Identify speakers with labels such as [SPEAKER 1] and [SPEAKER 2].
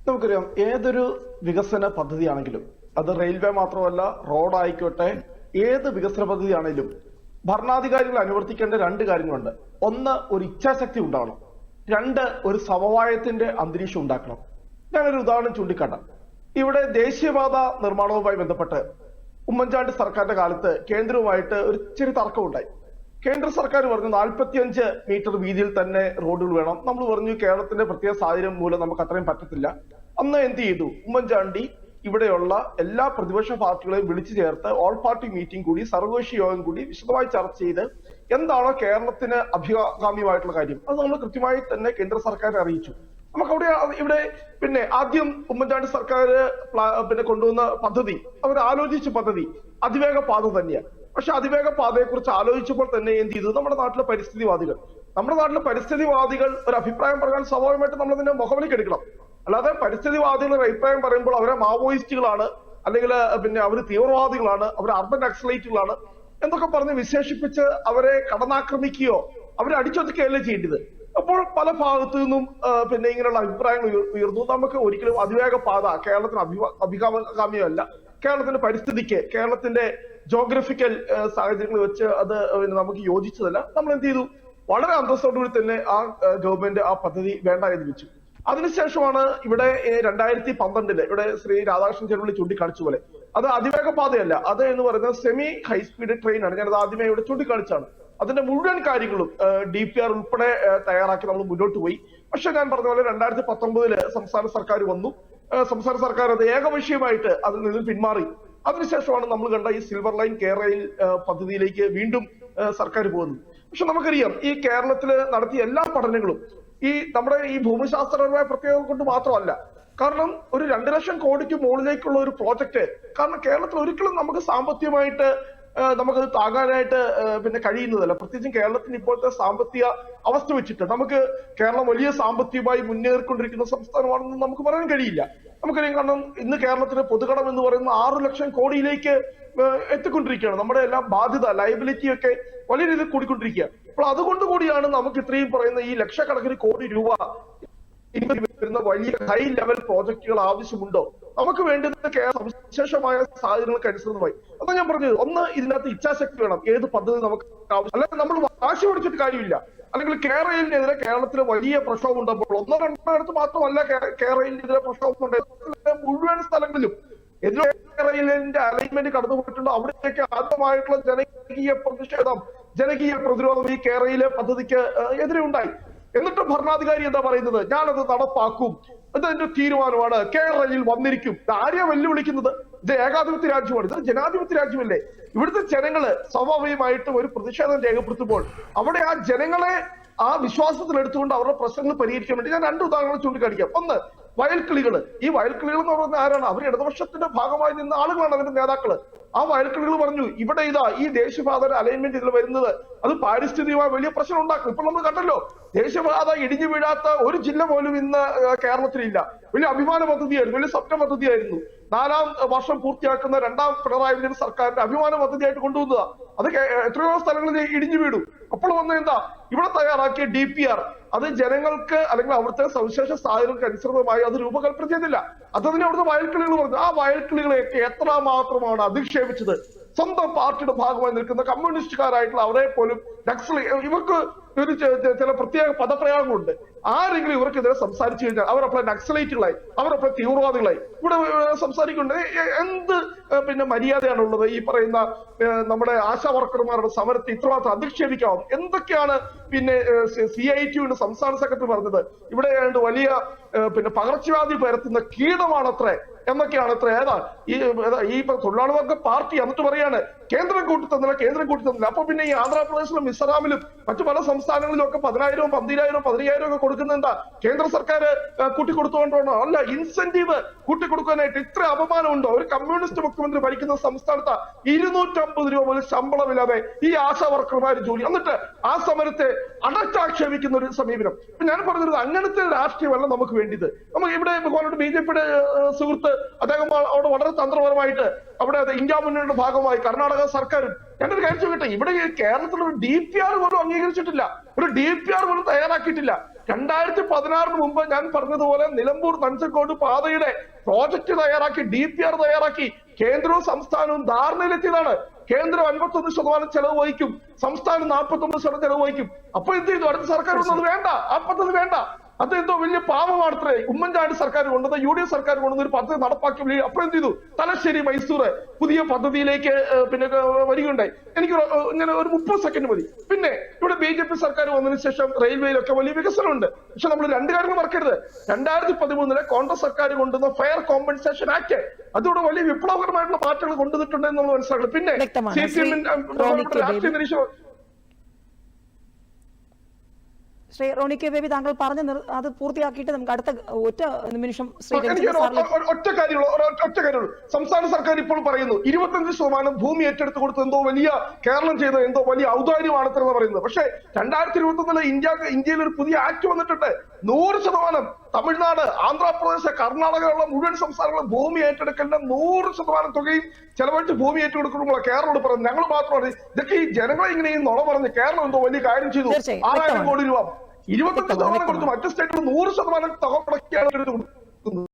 [SPEAKER 1] നമുക്കറിയാം, ഏതൊരു വികസന പദ്ധതിയാണെങ്കിലും അത് റെയിൽവേ മാത്രമല്ല, റോഡ് ആയിക്കോട്ടെ, ഏത് വികസന പദ്ധതിയാണെങ്കിലും ഭരണാധികാരികൾ അനുവർത്തിക്കേണ്ട രണ്ട് കാര്യങ്ങളുണ്ട്. ഒന്ന്, ഒരു ഇച്ഛാശക്തി ഉണ്ടാവണം. രണ്ട്, ഒരു സമവായത്തിന്റെ അന്തരീക്ഷം ഉണ്ടാക്കണം. ഞാനൊരു ഉദാഹരണം ചൂണ്ടിക്കാട്ടാം. ഇവിടെ ദേശീയപാത നിർമ്മാണവുമായി ബന്ധപ്പെട്ട് ഉമ്മൻചാണ്ടി സർക്കാരിന്റെ കാലത്ത് കേന്ദ്രവുമായിട്ട് ഒരു ചെറിയ തർക്കമുണ്ടായി. കേന്ദ്ര സർക്കാർ പറഞ്ഞു 45 മീറ്റർ വീതിയിൽ തന്നെ റോഡുകൾ വേണം. നമ്മൾ പറഞ്ഞു കേരളത്തിന്റെ പ്രത്യേക സാഹചര്യം മൂലം നമുക്ക് അത്രയും പറ്റത്തില്ല. അന്ന് എന്ത് ചെയ്തു? ഉമ്മൻചാണ്ടി ഇവിടെയുള്ള എല്ലാ പ്രതിപക്ഷ പാർട്ടികളെയും വിളിച്ചു ചേർത്ത് ഓൾ പാർട്ടി മീറ്റിംഗ് കൂടി, സർവകക്ഷി യോഗം കൂടി വിശദമായി ചർച്ച ചെയ്ത് എന്താണോ കേരളത്തിന് അഭികാമ്യമായിട്ടുള്ള കാര്യം അത് നമ്മൾ കൃത്യമായി തന്നെ കേന്ദ്ര സർക്കാരിനെ അറിയിച്ചു. നമുക്കവിടെ ഇവിടെ പിന്നെ ആദ്യം ഉമ്മൻചാണ്ടി സർക്കാർ കൊണ്ടുവന്ന പദ്ധതി, അവർ ആലോചിച്ച പദ്ധതി അതിവേഗ പാത തന്നെയാണ്. പക്ഷെ അതിവേഗ പാതയെ കുറിച്ച് ആലോചിച്ചപ്പോൾ തന്നെ എന്ത് ചെയ്തു? നമ്മുടെ നാട്ടിലെ പരിസ്ഥിതിവാദികൾ ഒരു അഭിപ്രായം പറയാൻ സ്വാഭാവികമായിട്ട് നമ്മൾ അതിന്റെ മുഖവിലേക്ക് എടുക്കണം. അല്ലാതെ പരിസ്ഥിതിവാദികൾ ഒരു അഭിപ്രായം പറയുമ്പോൾ അവരെ മാവോയിസ്റ്റുകളാണ്, അല്ലെങ്കിൽ അവർ തീവ്രവാദികളാണ്, അവർ അർബൻ നക്സലൈറ്റുകളാണ് എന്നൊക്കെ പറഞ്ഞ് വിശേഷിപ്പിച്ച് അവരെ കടന്നാക്രമിക്കുകയോ അവരെ അടിച്ചൊതുക്കുകയല്ലേ ചെയ്യേണ്ടത്. അപ്പോൾ പല ഭാഗത്തു നിന്നും ഇങ്ങനെയുള്ള അഭിപ്രായങ്ങൾ ഉയർന്നു. നമുക്ക് ഒരിക്കലും അതിവേഗ പാത കേരളത്തിന് അഭികാമ്യമല്ല. കേരളത്തിന്റെ പരിസ്ഥിതിക്ക്, കേരളത്തിന്റെ ജോഗ്രഫിക്കൽ സാഹചര്യങ്ങൾ വെച്ച് അത് നമുക്ക് യോജിച്ചതല്ല. നമ്മൾ എന്ത് ചെയ്തു? വളരെ അന്തസ്സോടുകൂടി തന്നെ ആ ഗവൺമെന്റ് ആ പദ്ധതി വേണ്ട എന്ന് വെച്ചു. അതിനുശേഷമാണ് ഇവിടെ 2012 ഇവിടെ ശ്രീ രാധാകൃഷ്ണൻ ചെറുപ്പള്ളി ചൂണ്ടിക്കാണിച്ച പോലെ അത് അതിവേഗ പാതയല്ല, അത് എന്ന് പറയുന്നത് സെമി ഹൈസ്പീഡ് ട്രെയിൻ ആണ്. ഞാനത് ആദ്യമേ ഇവിടെ ചൂണ്ടിക്കാണിച്ചാണ്. അതിന്റെ മുഴുവൻ കാര്യങ്ങളും DPR ഉൾപ്പെടെ തയ്യാറാക്കി നമ്മൾ മുന്നോട്ട് പോയി. പക്ഷെ ഞാൻ പറഞ്ഞ പോലെ 2019 സംസ്ഥാന സർക്കാർ വന്നു. സംസ്ഥാന സർക്കാർ അത് ഏകപക്ഷീയമായിട്ട് അതിൽ നിന്ന് പിന്മാറി. അതിനുശേഷമാണ് നമ്മൾ കണ്ട ഈ സിൽവർ ലൈൻ കേരയിൽ പദ്ധതിയിലേക്ക് വീണ്ടും സർക്കാർ പോകുന്നത്. പക്ഷെ നമുക്കറിയാം, ഈ കേരളത്തിൽ നടത്തിയ എല്ലാ പഠനങ്ങളും നമ്മുടെ ഈ ഭൂമിശാസ്ത്രപരമായ പ്രത്യേകത കൊണ്ട് മാത്രമല്ല. കാരണം ഒരു 2 ലക്ഷം കോടിക്ക് മുകളിലേക്കുള്ള ഒരു പ്രോജക്റ്റ്, കാരണം കേരളത്തിൽ ഒരിക്കലും നമുക്ക് സാമ്പത്തികമായിട്ട് നമുക്കത് താങ്ങാനായിട്ട് കഴിയുന്നതല്ല. പ്രത്യേകിച്ചും കേരളത്തിന് ഇപ്പോഴത്തെ സാമ്പത്തിക അവസ്ഥ വെച്ചിട്ട് നമുക്ക് കേരളം വലിയ സാമ്പത്തികമായി മുന്നേറിക്കൊണ്ടിരിക്കുന്ന സംസ്ഥാനമാണെന്ന് നമുക്ക് പറയാൻ കഴിയില്ല. നമുക്കറിയാം, കാരണം ഇന്ന് കേരളത്തിന് പൊതുകടം എന്ന് പറയുന്നത് 6 ലക്ഷം കോടിയിലേക്ക് എത്തിക്കൊണ്ടിരിക്കുകയാണ്. നമ്മുടെ എല്ലാം ബാധ്യത, ലയബിലിറ്റി ഒക്കെ വലിയ രീതിയിൽ കൂടിക്കൊണ്ടിരിക്കുക. അപ്പോൾ അതുകൊണ്ട് കൂടിയാണ് നമുക്ക് ഇത്രയും പറയുന്ന ഈ ലക്ഷക്കണക്കിന് കോടി രൂപ വരുന്ന വലിയ ഹൈ ലെവൽ പ്രോജക്റ്റുകൾ ആവശ്യമുണ്ടോ? നമുക്ക് വേണ്ടുന്ന സവിശേഷമായ സാഹചര്യങ്ങൾക്ക് അനുസൃതമായി. അതാ ഞാൻ പറഞ്ഞത്, ഒന്ന്, ഇതിനകത്ത് ഇച്ഛാശക്തി വേണം. ഏത് പദ്ധതി നമുക്ക് ആവശ്യം, അല്ലാതെ നമ്മൾ വാശി പിടിച്ചിട്ട് കാര്യമില്ല. അല്ലെങ്കിൽ കേരളത്തിനെതിരെ കേരളത്തിലെ വലിയ പ്രക്ഷോഭം ഉണ്ടപ്പോൾ 1-2 മാത്രമല്ല കേരളത്തിനെതിരെ പ്രക്ഷോഭം മുഴുവൻ സ്ഥലങ്ങളിലും കേരളത്തിന്റെ അലൈൻമെന്റ് കടന്നുപോയിട്ടുണ്ടോ അവിടേക്ക് ആദ്യമായിട്ടുള്ള ജനകീയ പ്രതിഷേധം, ജനകീയ പ്രതിരോധം ഈ കേരളയിലെ പദ്ധതിക്ക് എതിരെ ഉണ്ടായി. എന്നിട്ട് ഭരണാധികാരി എന്താ പറയുന്നത്? ഞാനത് നടപ്പാക്കും, ഇതെന്റെ തീരുമാനമാണ്, കേരളയിൽ വന്നിരിക്കും. ആരെയാ വെല്ലുവിളിക്കുന്നത്? ഇത് ഏകാധിപത്യ രാജ്യമാണ്, ഇത് ജനാധിപത്യ രാജ്യമല്ലേ? ഇവിടുത്തെ ജനങ്ങള് സ്വാഭാവികമായിട്ടും ഒരു പ്രതിഷേധം രേഖപ്പെടുത്തുമ്പോൾ അവിടെ ആ ജനങ്ങളെ ആ വിശ്വാസത്തിൽ എടുത്തുകൊണ്ട് അവരുടെ പ്രശ്നങ്ങൾ പരിഹരിക്കാൻ വേണ്ടി ഞാൻ 2 ഉദാഹരണങ്ങൾ ചൂണ്ടിക്കാണിക്കാം. ഒന്ന്, വയൽക്കിളികള്. ഈ വയൽക്കിളികൾ എന്ന് പറയുന്നത് ആരാണ്? അവർ ഇടതുപക്ഷത്തിന്റെ ഭാഗമായി നിന്ന ആളുകളാണ്, അതിന്റെ നേതാക്കള്. ആ വയൽക്കിളികൾ പറഞ്ഞു, ഇവിടെ ഈ ദേശീയപാത അലൈൻമെന്റ് ഇതിൽ വരുന്നത് അത് പാരിസ്ഥിതികമായ വലിയ പ്രശ്നം ഉണ്ടാക്കും. ഇപ്പൊ നമ്മൾ കണ്ടല്ലോ, ദേശീയപാത ഇടിഞ്ഞു വീഴാത്ത ഒരു ജില്ല പോലും ഇന്ന് കേരളത്തിലില്ല. വലിയ അഭിമാന പദ്ധതിയായിരുന്നു, വലിയ സ്വപ്ന പദ്ധതിയായിരുന്നു. 4ാം വർഷം പൂർത്തിയാക്കുന്ന 2ാം പിണറായി വിജയൻ സർക്കാരിന്റെ അഭിമാന പദ്ധതിയായിട്ട് കൊണ്ടുവന്നതാ. അത് എത്രയോ സ്ഥലങ്ങളിൽ ഇടിഞ്ഞു വീടും. അപ്പോൾ വന്ന എന്താ? ഇവിടെ തയ്യാറാക്കിയ DPR അത് ജനങ്ങൾക്ക് അല്ലെങ്കിൽ അവിടുത്തെ സവിശേഷ സാഹചര്യങ്ങൾക്ക് അനുസൃതമായി അത് രൂപകൽപ്പന ചെയ്തില്ല. അതിനെ അവിടുത്തെ വയൽക്കിളികൾ പറഞ്ഞു. ആ വയൽക്കിളികളെയൊക്കെ എത്ര മാത്രമാണ് അധിക്ഷേപിച്ചത്. സ്വന്തം പാർട്ടിയുടെ ഭാഗമായി നിൽക്കുന്ന കമ്മ്യൂണിസ്റ്റുകാരായിട്ടുള്ള അവരെ പോലും ഇവർക്ക് ഒരു ചില പ്രത്യേക പദപ്രയോഗങ്ങളുണ്ട്. ആരെങ്കിലും ഇവർക്കെതിരെ സംസാരിച്ചു കഴിഞ്ഞാൽ അവരപ്പോൾ നക്സലൈറ്റുകളായി, അവരപ്പോൾ തീവ്രവാദികളായി ഇവിടെ സംസാരിക്കുന്നുണ്ട്. എന്ത് മര്യാദയാണുള്ളത്? ഈ പറയുന്ന നമ്മുടെ ആശാ വർക്കർമാരുടെ സമരത്തെ ഇത്രമാത്രം അധിക്ഷേപിക്കാവും? എന്തൊക്കെയാണ് CITU സംസ്ഥാന സെക്രട്ടറി പറഞ്ഞത്? ഇവിടെ വലിയ പകർച്ചവ്യാധി പരത്തുന്ന കീടമാണത്രേ എന്നൊക്കെയാണ് അത്ര. ഈ തൊഴിലാളി വർഗ പാർട്ടി എന്നിട്ട് പറയാണ് കേന്ദ്രം കൂട്ടിത്തന്നില്ല. അപ്പൊ ഈ ആന്ധ്രാപ്രദേശിലും മിസോറാമിലും മറ്റു പല സംസ്ഥാനങ്ങളിലും ഒക്കെ 10,000, 12,000, 15,000 ഒക്കെ കൊടുക്കുന്നുണ്ടാ കേന്ദ്ര സർക്കാർ കൂട്ടിക്കൊടുത്തുകൊണ്ടാണോ? അല്ല, ഇൻസെന്റീവ് കൂട്ടിക്കൊടുക്കാനായിട്ട് ഇത്ര അപമാനമുണ്ടോ? ഒരു കമ്മ്യൂണിസ്റ്റ് മുഖ്യമന്ത്രി ഭരിക്കുന്ന സംസ്ഥാനത്ത് 250 രൂപ പോലും ശമ്പളമില്ലാതെ ഈ ആശാ വർക്കർമാർ ജോലി, എന്നിട്ട് ആ സമരത്തെ അടച്ചാക്ഷേപിക്കുന്ന ഒരു സമീപനം. ഞാൻ പറഞ്ഞത് അങ്ങനത്തെ രാഷ്ട്രീയമല്ല നമുക്ക് വേണ്ടിയത്. നമുക്ക് ഇവിടെ BJPയുടെ സുഹൃത്ത് അദ്ദേഹം അവിടെ വളരെ തന്ത്രപരമായിട്ട് അവിടെ ഇന്ത്യ മുന്നണിയുടെ ഭാഗമായി കർണാടക സർക്കാർ ഞാനൊരു കാര്യം ചോദിക്കട്ടെ, ഇവിടെ കേരളത്തിൽ ഒരു DPR പോലും അംഗീകരിച്ചിട്ടില്ല, ഒരു DPR പോലും തയ്യാറാക്കിയിട്ടില്ല. 2016 മുമ്പ് ഞാൻ പറഞ്ഞതുപോലെ നിലമ്പൂർ നഞ്ചക്കോട് പാതയുടെ പ്രോജക്ട് തയ്യാറാക്കി DPR തയ്യാറാക്കി കേന്ദ്രവും സംസ്ഥാനവും ധാരണയിലെത്തിയതാണ്. കേന്ദ്രം 51% ചെലവ് വഹിക്കും, സംസ്ഥാനം 41% ചെലവ് വഹിക്കും. അപ്പൊ എന്ത് ചെയ്തു? അടുത്ത സർക്കാർ അത് വേണ്ട, ആ പദ്ധതി വേണ്ട. അതെന്തോ വലിയ പാവമാണത്രേ. ഉമ്മൻചാണ്ടി സർക്കാർ കൊണ്ടുവന്ന UDF സർക്കാർ കൊണ്ടുവന്ന ഒരു പദ്ധതി നടപ്പാക്കി. അപ്പൊ എന്ത് ചെയ്തു? തലശ്ശേരി മൈസൂർ പുതിയ പദ്ധതിയിലേക്ക് പിന്നെ വരികയുണ്ടായി. എനിക്ക് ഇങ്ങനെ ഒരു 30 സെക്കൻഡ് മതി. പിന്നെ ഇവിടെ BJP സർക്കാർ വന്നതിന് ശേഷം റെയിൽവേയിലൊക്കെ വലിയ വികസനമുണ്ട്. പക്ഷെ നമ്മൾ രണ്ട് കാര്യങ്ങൾ മറക്കരുത്. 2013 കോൺഗ്രസ് സർക്കാർ കൊണ്ടുവന്ന ഫെയർ കോമ്പൻസേഷൻ ആക്ട് അതോടെ വലിയ വിപ്ലവകരമായിട്ടുള്ള മാറ്റങ്ങൾ കൊണ്ടുവന്നിട്ടുണ്ട് എന്ന് നമ്മൾ മനസ്സിലാക്കണം. പിന്നെ CPM രാഷ്ട്രീയ നിരീക്ഷണം
[SPEAKER 2] ശ്രീ റോണി കെ ബേബി താങ്കൾ പറഞ്ഞ അത് പൂർത്തിയാക്കിയിട്ട് നമുക്ക് അടുത്ത ഒറ്റ നിമിഷം
[SPEAKER 1] ഒറ്റ കാര്യമുള്ളൂ. സംസ്ഥാന സർക്കാർ ഇപ്പോൾ പറയുന്നു 25% ഭൂമി ഏറ്റെടുത്ത് കൊടുത്ത് എന്തോ വലിയ കേരളം ചെയ്ത എന്തോ വലിയ ഔദാര്യമാണെന്ന് പറയുന്നത്. പക്ഷേ 2021 ഇന്ത്യയിൽ ഒരു പുതിയ ആക്ട് വന്നിട്ടുണ്ട്. 100% തമിഴ്നാട്, ആന്ധ്രാപ്രദേശ്, കർണാടകയുള്ള മുഴുവൻ സംസ്ഥാനങ്ങളും ഭൂമി ഏറ്റെടുക്കലിന്റെ 100% തുകയും ചെലവഴിച്ച് ഭൂമി ഏറ്റെടുക്കുമ്പോൾ കേരളോട് പറയുന്നത്. ഞങ്ങൾ മാത്രമാണ് ഇതൊക്കെ ഈ ജനങ്ങളെ ഇങ്ങനെ ഈ നുണ പറഞ്ഞ് കേരളം എന്തോ വലിയ കാര്യം ചെയ്തു. 6000 കോടി രൂപ 25% കൊടുത്തു. മറ്റു സ്റ്റേറ്റുകൾ 100% തുക മുടക്കിയാണ് എടുത്ത് കൊടുക്കുന്നത്.